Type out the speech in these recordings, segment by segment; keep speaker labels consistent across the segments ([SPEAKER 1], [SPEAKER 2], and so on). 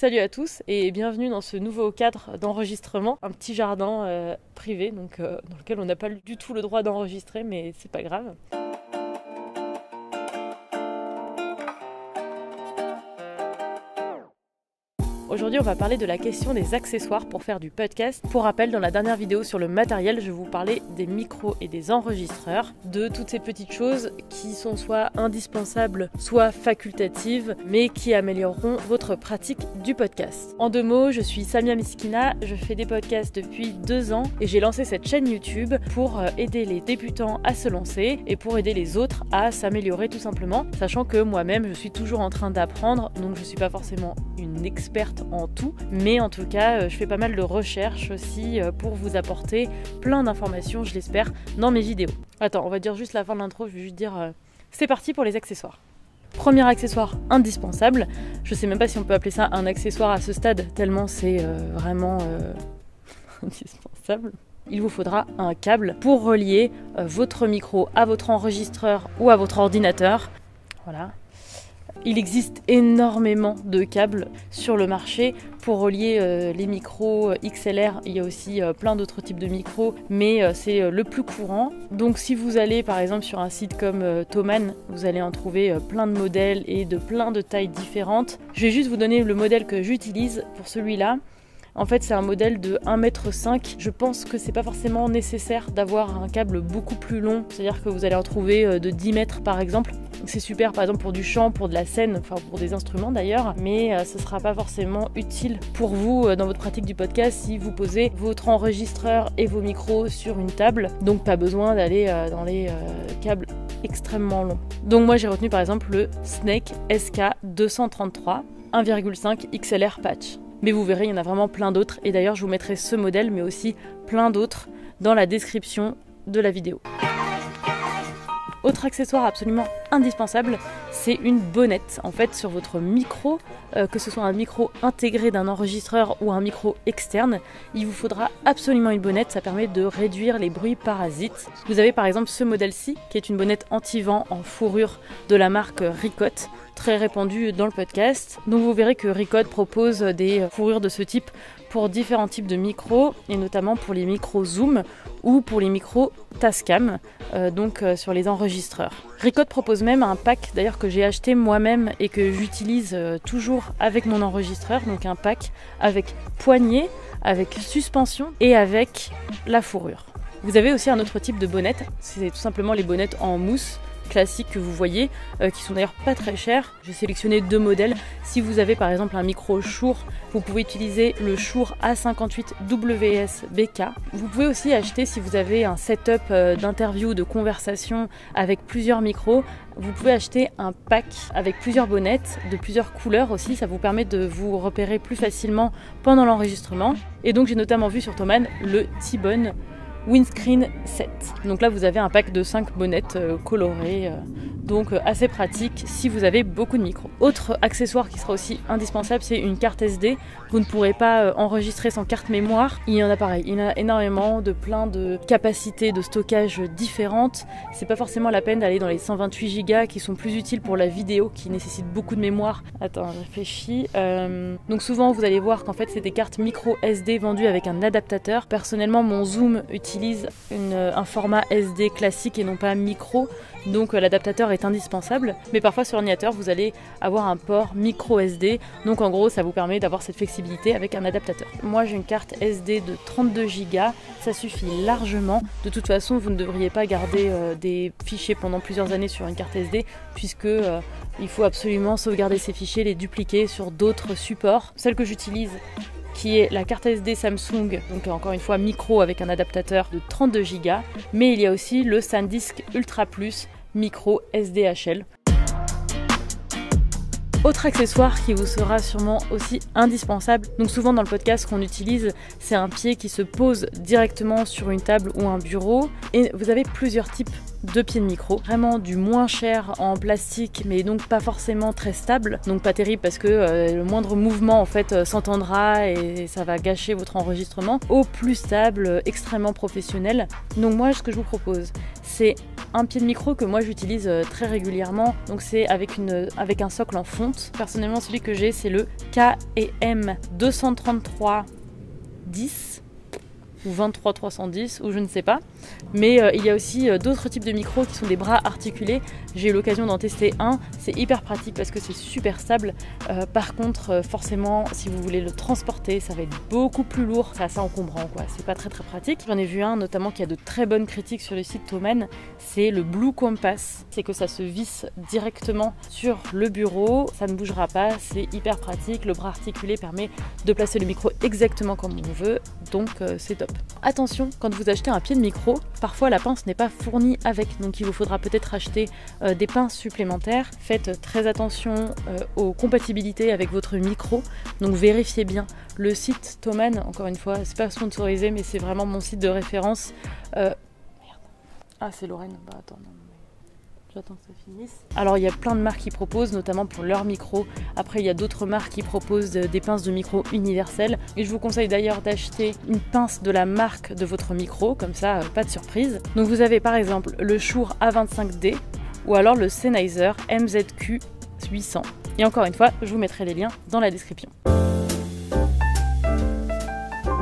[SPEAKER 1] Salut à tous et bienvenue dans ce nouveau cadre d'enregistrement, un petit jardin privé dans lequel on n'a pas du tout le droit d'enregistrer, mais c'est pas grave. Aujourd'hui, on va parler de la question des accessoires pour faire du podcast. Pour rappel, dans la dernière vidéo sur le matériel, je vous parlais des micros et des enregistreurs, de toutes ces petites choses qui sont soit indispensables, soit facultatives, mais qui amélioreront votre pratique du podcast. En 2 mots, je suis Samia Miskina, je fais des podcasts depuis 2 ans et j'ai lancé cette chaîne YouTube pour aider les débutants à se lancer et pour aider les autres à s'améliorer tout simplement, sachant que moi-même, je suis toujours en train d'apprendre, donc je ne suis pas forcément une experte en tout, mais en tout cas je fais pas mal de recherches aussi pour vous apporter plein d'informations, je l'espère, dans mes vidéos. Attends, on va dire juste la fin de l'intro, je vais juste dire c'est parti pour les accessoires. Premier accessoire indispensable, je sais même pas si on peut appeler ça un accessoire à ce stade, tellement c'est vraiment indispensable. Il vous faudra un câble pour relier votre micro à votre enregistreur ou à votre ordinateur. Voilà. Il existe énormément de câbles sur le marché pour relier les micros XLR. Il y a aussi plein d'autres types de micros, mais c'est le plus courant. Donc si vous allez par exemple sur un site comme Thomann, vous allez en trouver plein de modèles et de plein de tailles différentes. Je vais juste vous donner le modèle que j'utilise pour celui-là. En fait, c'est un modèle de 1,5 m. Je pense que c'est pas forcément nécessaire d'avoir un câble beaucoup plus long. C'est-à-dire que vous allez en trouver de 10 mètres par exemple. C'est super par exemple pour du chant, pour de la scène, enfin pour des instruments d'ailleurs. Mais ce sera pas forcément utile pour vous dans votre pratique du podcast si vous posez votre enregistreur et vos micros sur une table. Donc pas besoin d'aller dans les câbles extrêmement longs. Donc moi j'ai retenu par exemple le Snake SK233 1,5 XLR patch. Mais vous verrez, il y en a vraiment plein d'autres. Et d'ailleurs, je vous mettrai ce modèle, mais aussi plein d'autres dans la description de la vidéo. Autre accessoire absolument indispensable, c'est une bonnette. En fait, sur votre micro, que ce soit un micro intégré d'un enregistreur ou un micro externe, il vous faudra absolument une bonnette. Ça permet de réduire les bruits parasites. Vous avez par exemple ce modèle-ci, qui est une bonnette anti-vent en fourrure de la marque Ricot, très répandue dans le podcast. Donc vous verrez que Ricot propose des fourrures de ce type pour différents types de micros, et notamment pour les micros Zoom ou pour les micros Tascam, sur les enregistreurs. Ricot propose même un pack d'ailleurs que j'ai acheté moi-même et que j'utilise toujours avec mon enregistreur, donc un pack avec poignée, avec suspension et avec la fourrure. Vous avez aussi un autre type de bonnette, c'est tout simplement les bonnettes en mousse classiques que vous voyez, qui sont d'ailleurs pas très chères. J'ai sélectionné 2 modèles. Si vous avez par exemple un micro Shure, vous pouvez utiliser le Shure A58WS-BK. Vous pouvez aussi acheter, si vous avez un setup d'interview, de conversation avec plusieurs micros, vous pouvez acheter un pack avec plusieurs bonnettes, de plusieurs couleurs aussi. Ça vous permet de vous repérer plus facilement pendant l'enregistrement. Et donc j'ai notamment vu sur Thomann le T-Bone Windscreen Set. Donc là vous avez un pack de 5 bonnettes colorées, donc assez pratique si vous avez beaucoup de micros. Autre accessoire qui sera aussi indispensable, c'est une carte SD. Vous ne pourrez pas enregistrer sans carte mémoire. Il y en a pareil, il y en a énormément de plein de capacités de stockage différentes. C'est pas forcément la peine d'aller dans les 128 Go qui sont plus utiles pour la vidéo, qui nécessitent beaucoup de mémoire. Attends, je réfléchis. Donc souvent vous allez voir qu'en fait c'est des cartes micro SD vendues avec un adaptateur. Personnellement mon Zoom utilise un format SD classique et non pas micro, donc l'adaptateur est indispensable, mais parfois sur ordinateur vous allez avoir un port micro SD, donc en gros ça vous permet d'avoir cette flexibilité avec un adaptateur. Moi j'ai une carte SD de 32 Go, ça suffit largement. De toute façon vous ne devriez pas garder des fichiers pendant plusieurs années sur une carte SD, puisque il faut absolument sauvegarder ces fichiers, les dupliquer sur d'autres supports. Celle que j'utilise, qui est la carte SD Samsung, donc encore une fois micro avec un adaptateur de 32 Go, mais il y a aussi le SanDisk Ultra Plus micro SDHL. Autre accessoire qui vous sera sûrement aussi indispensable, donc souvent dans le podcast ce qu'on utilise, c'est un pied qui se pose directement sur une table ou un bureau, et vous avez plusieurs types de pieds de micro, vraiment du moins cher en plastique mais donc pas forcément très stable, donc pas terrible parce que le moindre mouvement en fait s'entendra et ça va gâcher votre enregistrement, au plus stable, extrêmement professionnel. Donc moi ce que je vous propose c'est un pied de micro que moi j'utilise très régulièrement, donc c'est avec un socle en fonte. Personnellement celui que j'ai c'est le KM 23310 ou 23310 ou je ne sais pas, mais il y a aussi d'autres types de micros qui sont des bras articulés. J'ai eu l'occasion d'en tester un, c'est hyper pratique parce que c'est super stable. Par contre forcément si vous voulez le transporter ça va être beaucoup plus lourd, c'est assez encombrant quoi, c'est pas très pratique. J'en ai vu un notamment qui a de très bonnes critiques sur le site Thomann, c'est le Blue Compass, c'est que ça se visse directement sur le bureau, ça ne bougera pas, c'est hyper pratique, le bras articulé permet de placer le micro exactement comme on veut, donc c'est top. Attention, quand vous achetez un pied de micro, parfois la pince n'est pas fournie avec, donc il vous faudra peut-être acheter des pinces supplémentaires. Faites très attention aux compatibilités avec votre micro, donc vérifiez bien. Le site Thomann, encore une fois, c'est pas sponsorisé, mais c'est vraiment mon site de référence. Merde. Ah, c'est Lorraine. Bah attends, non. J'attends que ça finisse. Alors il y a plein de marques qui proposent, notamment pour leurs micros. Après il y a d'autres marques qui proposent des pinces de micro universelles. Et je vous conseille d'ailleurs d'acheter une pince de la marque de votre micro, comme ça pas de surprise. Donc vous avez par exemple le Shure A25D ou alors le Sennheiser MZQ 800. Et encore une fois, je vous mettrai les liens dans la description.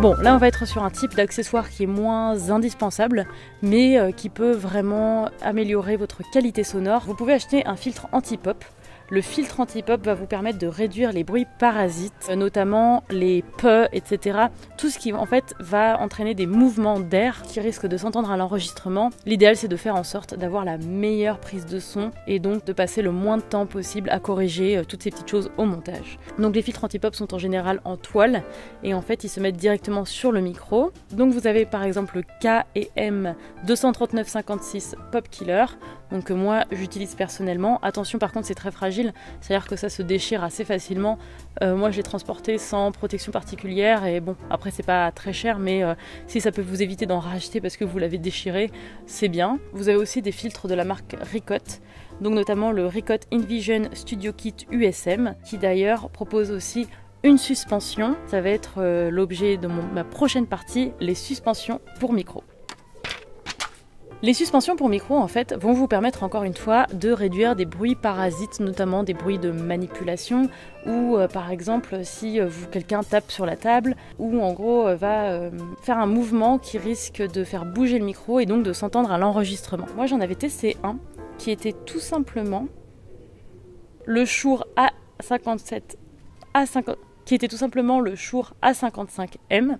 [SPEAKER 1] Bon, là on va être sur un type d'accessoire qui est moins indispensable, mais qui peut vraiment améliorer votre qualité sonore. Vous pouvez acheter un filtre anti-pop. Le filtre anti-pop va vous permettre de réduire les bruits parasites, notamment les P, etc. Tout ce qui en fait va entraîner des mouvements d'air qui risquent de s'entendre à l'enregistrement. L'idéal c'est de faire en sorte d'avoir la meilleure prise de son et donc de passer le moins de temps possible à corriger toutes ces petites choses au montage. Donc les filtres anti-pop sont en général en toile et en fait ils se mettent directement sur le micro. Donc vous avez par exemple le KM 23956 Pop Killer, donc que moi j'utilise personnellement. Attention par contre c'est très fragile, c'est-à-dire que ça se déchire assez facilement. Moi je l'ai transporté sans protection particulière et bon après c'est pas très cher, mais si ça peut vous éviter d'en racheter parce que vous l'avez déchiré, c'est bien. Vous avez aussi des filtres de la marque Ricotte, donc notamment le Ricotte InVision Studio Kit USM qui d'ailleurs propose aussi une suspension. Ça va être l'objet de ma prochaine partie, les suspensions pour micro. Les suspensions pour micro en fait vont vous permettre encore une fois de réduire des bruits parasites, notamment des bruits de manipulation ou par exemple si quelqu'un tape sur la table ou en gros va faire un mouvement qui risque de faire bouger le micro et donc de s'entendre à l'enregistrement. Moi j'en avais testé un qui était tout simplement le Shure qui était tout simplement le Shure A55M.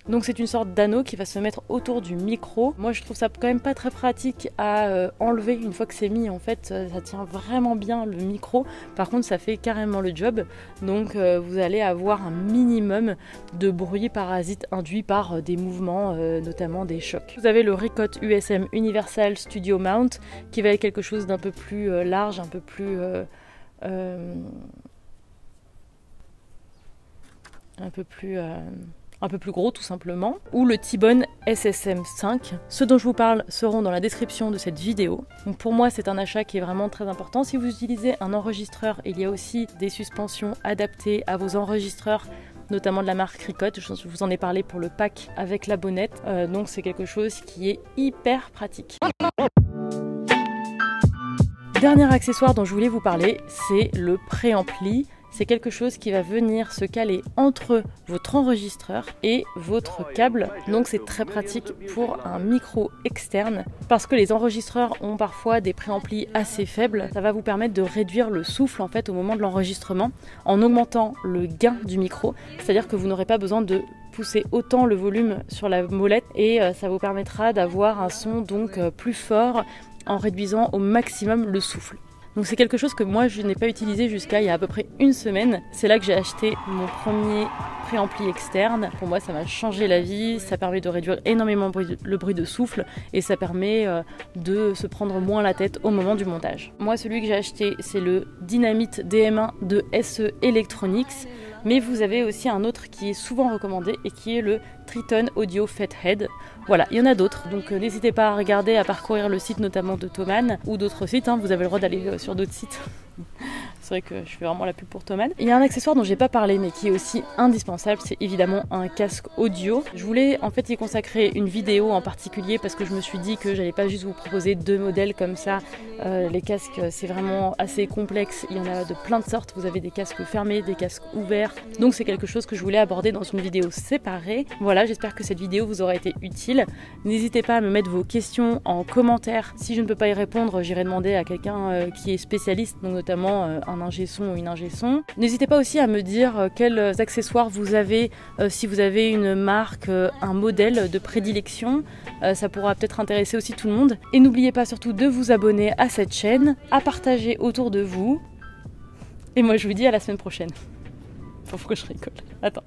[SPEAKER 1] Donc c'est une sorte d'anneau qui va se mettre autour du micro. Moi je trouve ça quand même pas très pratique à enlever une fois que c'est mis. En fait ça tient vraiment bien le micro. Par contre ça fait carrément le job. Donc vous allez avoir un minimum de bruit parasite induit par des mouvements, notamment des chocs. Vous avez le Ricotte USM Universal Studio Mount qui va être quelque chose d'un peu plus large, un peu plus gros tout simplement, ou le T-Bone SSM5. Ceux dont je vous parle seront dans la description de cette vidéo. Donc pour moi c'est un achat qui est vraiment très important. Si vous utilisez un enregistreur, il y a aussi des suspensions adaptées à vos enregistreurs, notamment de la marque Ricotte. Je vous en ai parlé pour le pack avec la bonnette, donc c'est quelque chose qui est hyper pratique. Dernier accessoire dont je voulais vous parler, c'est le préampli. C'est quelque chose qui va venir se caler entre votre enregistreur et votre câble. Donc c'est très pratique pour un micro externe parce que les enregistreurs ont parfois des préamplis assez faibles. Ça va vous permettre de réduire le souffle en fait au moment de l'enregistrement en augmentant le gain du micro. C'est-à-dire que vous n'aurez pas besoin de pousser autant le volume sur la molette et ça vous permettra d'avoir un son donc plus fort en réduisant au maximum le souffle. Donc c'est quelque chose que moi je n'ai pas utilisé jusqu'à il y a à peu près une semaine. C'est là que j'ai acheté mon premier préampli externe. Pour moi ça m'a changé la vie, ça permet de réduire énormément le bruit de souffle et ça permet de se prendre moins la tête au moment du montage. Moi celui que j'ai acheté c'est le Dynamite DM1 de SE Electronics, mais vous avez aussi un autre qui est souvent recommandé et qui est le Triton Audio Fathead. Voilà, il y en a d'autres, donc n'hésitez pas à regarder, à parcourir le site notamment de Thomann ou d'autres sites, hein. Vous avez le droit d'aller sur d'autres sites C'est vrai que je fais vraiment la pub pour Thomann. Il y a un accessoire dont j'ai pas parlé mais qui est aussi indispensable, c'est évidemment un casque audio. Je voulais en fait y consacrer une vidéo en particulier parce que je me suis dit que j'allais pas juste vous proposer 2 modèles comme ça. Les casques c'est vraiment assez complexe, il y en a de plein de sortes. Vous avez des casques fermés, des casques ouverts. Donc c'est quelque chose que je voulais aborder dans une vidéo séparée. Voilà, j'espère que cette vidéo vous aura été utile. N'hésitez pas à me mettre vos questions en commentaire. Si je ne peux pas y répondre, j'irai demander à quelqu'un qui est spécialiste, donc notamment un ingé son ou une ingé son. N'hésitez pas aussi à me dire quels accessoires vous avez, si vous avez une marque, un modèle de prédilection. Ça pourra peut-être intéresser aussi tout le monde. Et n'oubliez pas surtout de vous abonner à cette chaîne, à partager autour de vous. Et moi je vous dis à la semaine prochaine. Faut que je rigole. Attends.